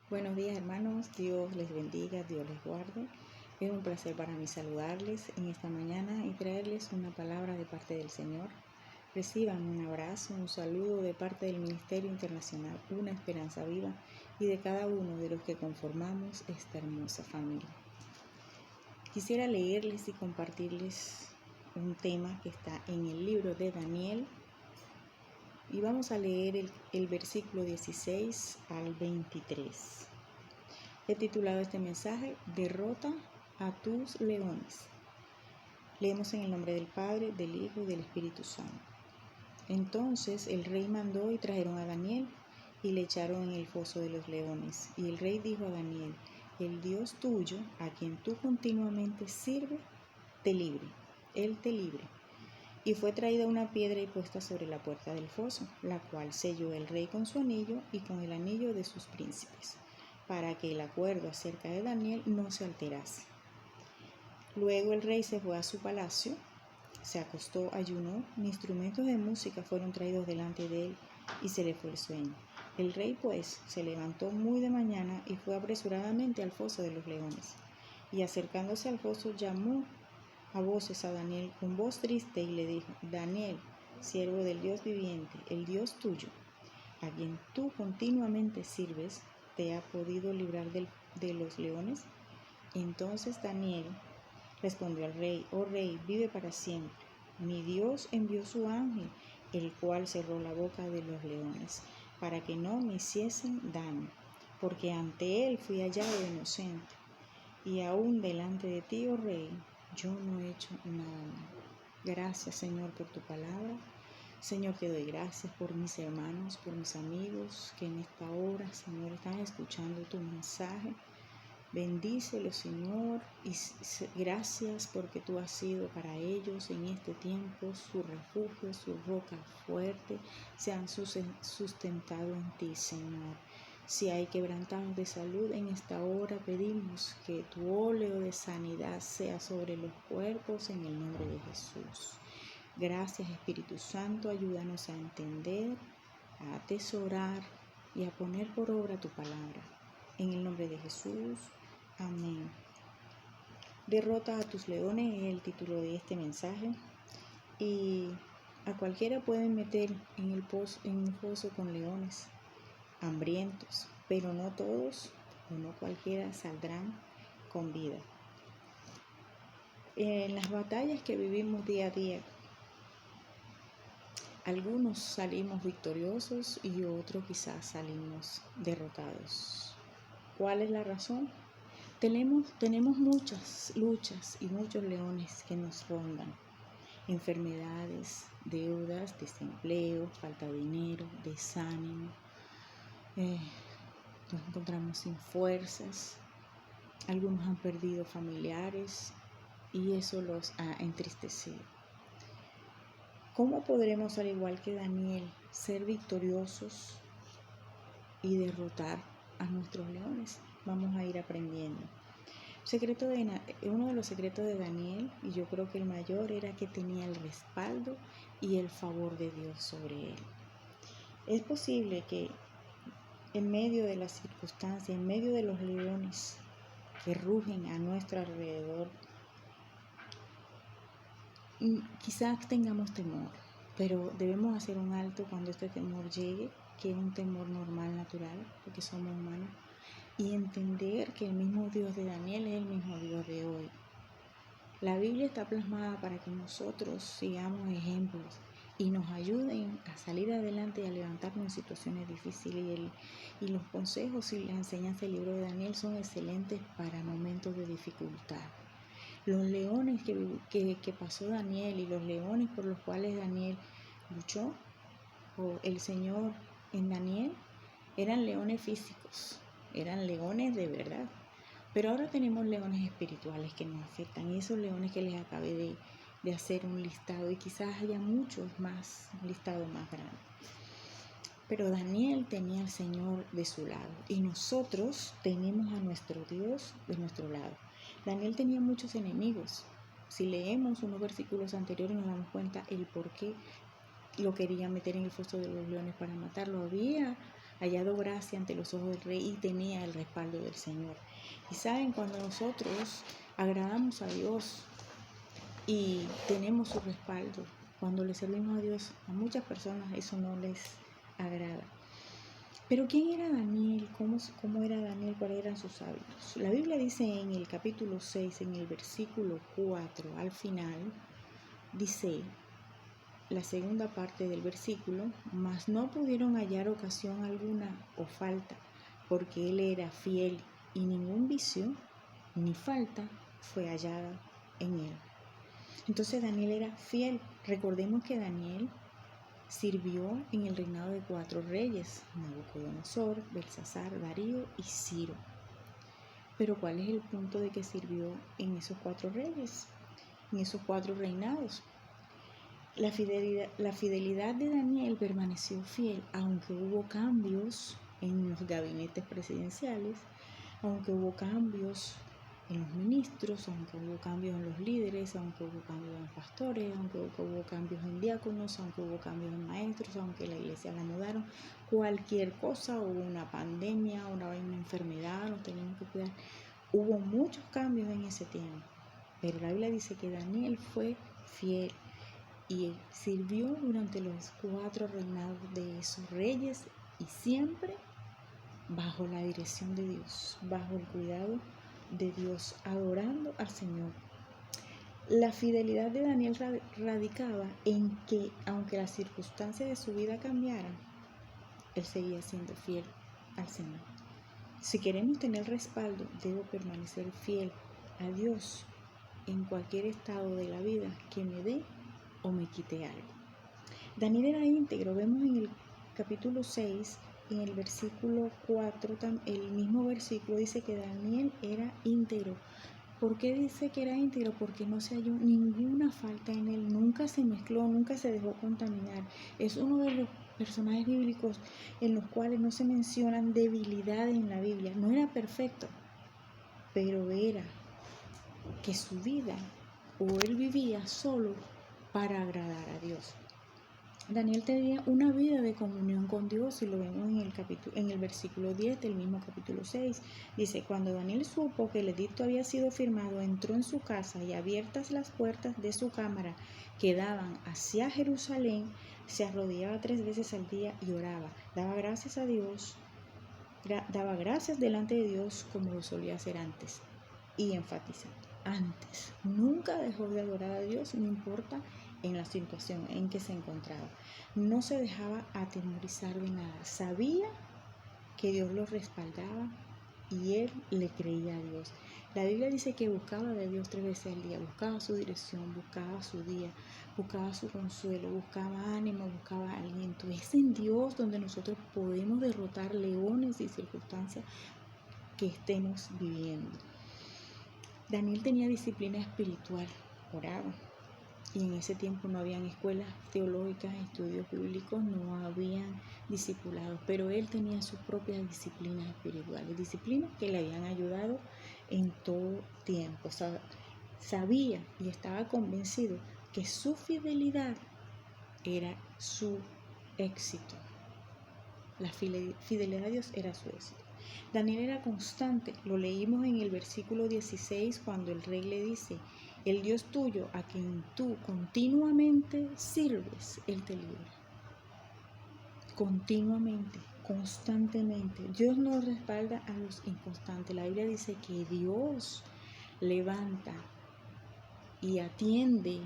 Buenos días hermanos, Dios les bendiga, Dios les guarde. Es un placer para mí saludarles en esta mañana y traerles una palabra de parte del Señor. Reciban un abrazo, un saludo de parte del Ministerio Internacional Una Esperanza Viva y de cada uno de los que conformamos esta hermosa familia. Quisiera leerles y compartirles un tema que está en el libro de Daniel y vamos a leer el versículo 16 al 23. He titulado este mensaje, Derrota a tus leones. Leemos en el nombre del Padre, del Hijo y del Espíritu Santo. Entonces el rey mandó y trajeron a Daniel y le echaron en el foso de los leones. Y el rey dijo a Daniel, el Dios tuyo, a quien tú continuamente sirves, te libre, él te libre. Y fue traída una piedra y puesta sobre la puerta del foso, la cual selló el rey con su anillo y con el anillo de sus príncipes, para que el acuerdo acerca de Daniel no se alterase. Luego el rey se fue a su palacio, se acostó, ayunó, instrumentos de música fueron traídos delante de él y se le fue el sueño. El rey pues se levantó muy de mañana y fue apresuradamente al foso de los leones. Y acercándose al foso llamó a voces a Daniel con voz triste y le dijo, Daniel, siervo del Dios viviente, el Dios tuyo, a quien tú continuamente sirves, ¿te ha podido librar de los leones? Entonces Daniel respondió al rey, oh rey, vive para siempre. Mi Dios envió su ángel, el cual cerró la boca de los leones, para que no me hiciesen daño, porque ante él fui hallado inocente. Y aún delante de ti, oh rey, yo no he hecho nada mal. Gracias, Señor, por tu palabra. Señor, te doy gracias por mis hermanos, por mis amigos que en esta hora, Señor, están escuchando tu mensaje. Bendícelos, Señor, y gracias porque tú has sido para ellos en este tiempo su refugio, su roca fuerte. Se han sustentado en ti, Señor. Si hay quebrantados de salud en esta hora, pedimos que tu óleo de sanidad sea sobre los cuerpos en el nombre de Jesús. Gracias, Espíritu Santo, ayúdanos a entender, a atesorar y a poner por obra tu palabra. En el nombre de Jesús, amén. Derrota a tus leones es el título de este mensaje. Y a cualquiera pueden meter en un foso con leones hambrientos, pero no todos o no cualquiera saldrán con vida. En las batallas que vivimos día a día, algunos salimos victoriosos y otros quizás salimos derrotados. ¿Cuál es la razón? Tenemos muchas luchas y muchos leones que nos rondan. Enfermedades, deudas, desempleo, falta de dinero, desánimo. Nos encontramos sin fuerzas. Algunos han perdido familiares y eso los ha entristecido. ¿Cómo podremos, al igual que Daniel, ser victoriosos y derrotar a nuestros leones? Vamos a ir aprendiendo. Uno de los secretos de Daniel, y yo creo que el mayor, era que tenía el respaldo y el favor de Dios sobre él. Es posible que en medio de las circunstancias, en medio de los leones que rugen a nuestro alrededor, quizás tengamos temor, pero debemos hacer un alto cuando este temor llegue, que es un temor normal, natural, porque somos humanos, y entender que el mismo Dios de Daniel es el mismo Dios de hoy. La Biblia está plasmada para que nosotros sigamos ejemplos y nos ayuden a salir adelante y a levantarnos en situaciones difíciles. Y los consejos y las enseñanzas del libro de Daniel son excelentes para momentos de dificultad. Los leones que pasó Daniel y los leones por los cuales Daniel luchó, o el Señor en Daniel, eran leones físicos, eran leones de verdad. Pero ahora tenemos leones espirituales que nos afectan, y esos leones que les acabé de hacer un listado, y quizás haya muchos más, un listado más grande. Pero Daniel tenía al Señor de su lado y nosotros tenemos a nuestro Dios de nuestro lado. Daniel tenía muchos enemigos. Si leemos unos versículos anteriores nos damos cuenta el por qué lo querían meter en el foso de los leones para matarlo. Había hallado gracia ante los ojos del rey y tenía el respaldo del Señor. Y saben, cuando nosotros agradamos a Dios y tenemos su respaldo, cuando le servimos a Dios, a muchas personas eso no les agrada. Pero ¿quién era Daniel? ¿Cómo era Daniel? ¿Cuáles eran sus hábitos? La Biblia dice en el capítulo 6, en el versículo 4, al final, dice la segunda parte del versículo: mas no pudieron hallar ocasión alguna o falta, porque él era fiel, y ningún vicio ni falta fue hallada en él. Entonces Daniel era fiel. Recordemos que Daniel sirvió en el reinado de 4 reyes: Nabucodonosor, Belsasar, Darío y Ciro. Pero ¿cuál es el punto de que sirvió en esos 4 reyes, en esos 4 reinados? La fidelidad de Daniel permaneció fiel, aunque hubo cambios en los gabinetes presidenciales, aunque hubo cambios en los ministros, aunque hubo cambios en los líderes, aunque hubo cambios en pastores, aunque hubo cambios en diáconos, aunque hubo cambios en maestros, aunque la iglesia la mudaron, cualquier cosa, hubo una pandemia, una enfermedad, nos teníamos que cuidar. Hubo muchos cambios en ese tiempo, pero la Biblia dice que Daniel fue fiel y sirvió durante los 4 reinados de esos reyes, y siempre bajo la dirección de Dios, bajo el cuidado de Dios, adorando al Señor. La fidelidad de Daniel radicaba en que, aunque las circunstancias de su vida cambiaran, él seguía siendo fiel al Señor. Si queremos tener respaldo, debo permanecer fiel a Dios en cualquier estado de la vida que me dé o me quite algo. Daniel era íntegro. Vemos en el capítulo 6, en el versículo 4, el mismo versículo dice que Daniel era íntegro. ¿Por qué dice que era íntegro? Porque no se halló ninguna falta en él, nunca se mezcló, nunca se dejó contaminar. Es uno de los personajes bíblicos en los cuales no se mencionan debilidades en la Biblia. No era perfecto, pero era que su vida, o él vivía solo para agradar a Dios. Daniel tenía una vida de comunión con Dios, y lo vemos en el versículo 10 del mismo capítulo 6. Dice: cuando Daniel supo que el edicto había sido firmado, entró en su casa, y abiertas las puertas de su cámara que daban hacia Jerusalén, se arrodillaba 3 veces al día y oraba. Daba gracias a Dios, daba gracias delante de Dios como lo solía hacer antes. Y enfatiza: antes. Nunca dejó de adorar a Dios, no importa en la situación en que se encontraba. No se dejaba atemorizar de nada. Sabía que Dios lo respaldaba y él le creía a Dios. La Biblia dice que buscaba de Dios 3 veces al día, buscaba su dirección, buscaba su día, buscaba su consuelo, buscaba ánimo, buscaba aliento. Es en Dios donde nosotros podemos derrotar leones y circunstancias que estemos viviendo. Daniel tenía disciplina espiritual, oraba. Y en ese tiempo no habían escuelas teológicas, estudios bíblicos, no habían discipulados, pero él tenía sus propias disciplinas espirituales, disciplinas que le habían ayudado en todo tiempo. Sabía y estaba convencido que su fidelidad era su éxito. La fidelidad a Dios era su éxito. Daniel era constante. Lo leímos en el versículo 16 cuando el rey le dice: el Dios tuyo, a quien tú continuamente sirves, Él te libra. Continuamente, constantemente. Dios no respalda a los inconstantes. La Biblia dice que Dios levanta y atiende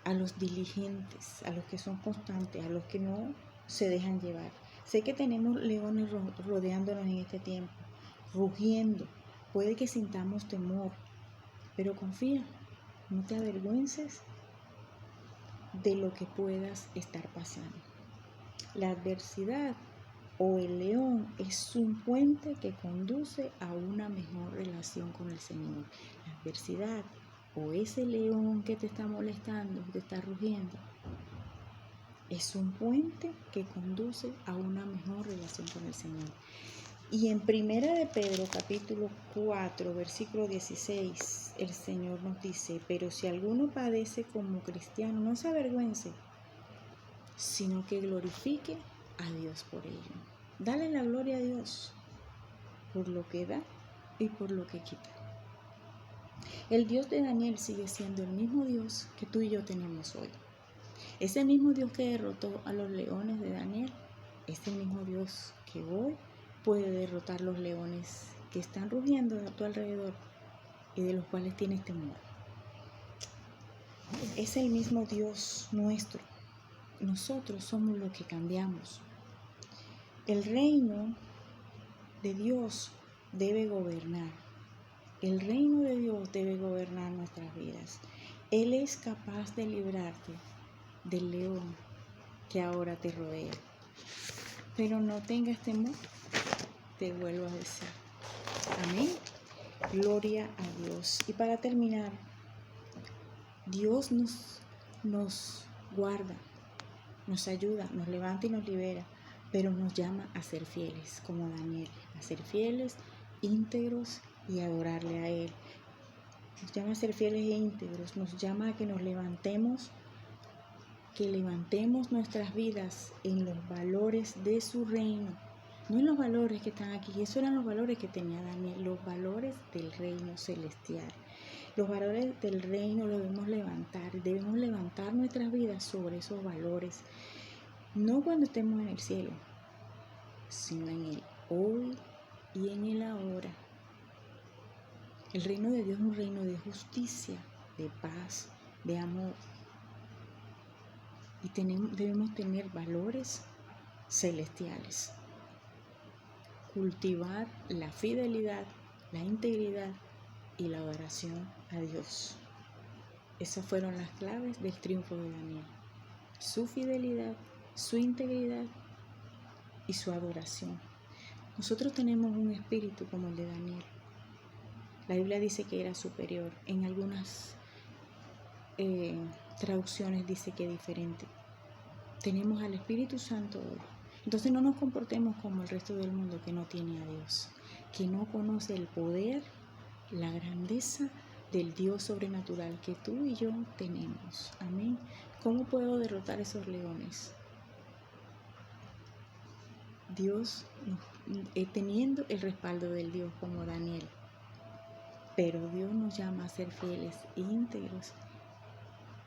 a los diligentes, a los que son constantes, a los que no se dejan llevar. Sé que tenemos leones rodeándonos en este tiempo, rugiendo. Puede que sintamos temor, pero confía, no te avergüences de lo que puedas estar pasando. La adversidad o el león es un puente que conduce a una mejor relación con el Señor. La adversidad o ese león que te está molestando, que te está rugiendo, es un puente que conduce a una mejor relación con el Señor. Y en Primera de Pedro, capítulo 4, versículo 16, el Señor nos dice: pero si alguno padece como cristiano, no se avergüence, sino que glorifique a Dios por ello. Dale la gloria a Dios por lo que da y por lo que quita. El Dios de Daniel sigue siendo el mismo Dios que tú y yo tenemos hoy. Ese mismo Dios que derrotó a los leones de Daniel, es el mismo Dios que hoy puede derrotar los leones que están rugiendo a tu alrededor y de los cuales tienes temor. Es el mismo Dios nuestro. Nosotros somos los que cambiamos. El reino de Dios debe gobernar. El reino de Dios debe gobernar nuestras vidas. Él es capaz de librarte del león que ahora te rodea. Pero no tengas temor, te vuelvo a decir. Amén. Gloria a Dios. Y para terminar, Dios nos guarda, nos ayuda, nos levanta y nos libera, pero nos llama a ser fieles, como Daniel, a ser fieles, íntegros y adorarle a Él. Nos llama a ser fieles e íntegros, nos llama a que nos levantemos, nuestras vidas en los valores de su reino, no en los valores que están aquí. Esos eran los valores que tenía Daniel, los valores del reino celestial. Los valores del reino los debemos levantar nuestras vidas sobre esos valores, no cuando estemos en el cielo, sino en el hoy y en el ahora. El reino de Dios es un reino de justicia, de paz, de amor. Y debemos tener valores celestiales. Cultivar la fidelidad, la integridad y la adoración a Dios. Esas fueron las claves del triunfo de Daniel. Su fidelidad, su integridad y su adoración. Nosotros tenemos un espíritu como el de Daniel. La Biblia dice que era superior. En algunas traducciones dice que es diferente. Tenemos al Espíritu Santo hoy. Entonces no nos comportemos como el resto del mundo que no tiene a Dios, que no conoce el poder, la grandeza del Dios sobrenatural que tú y yo tenemos. Amén. ¿Cómo puedo derrotar esos leones? Teniendo el respaldo del Dios como Daniel. Pero Dios nos llama a ser fieles e íntegros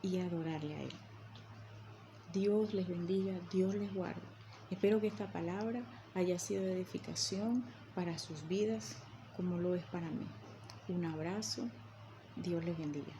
y adorarle a Él. Dios les bendiga, Dios les guarde. Espero que esta palabra haya sido de edificación para sus vidas como lo es para mí. Un abrazo, Dios les bendiga.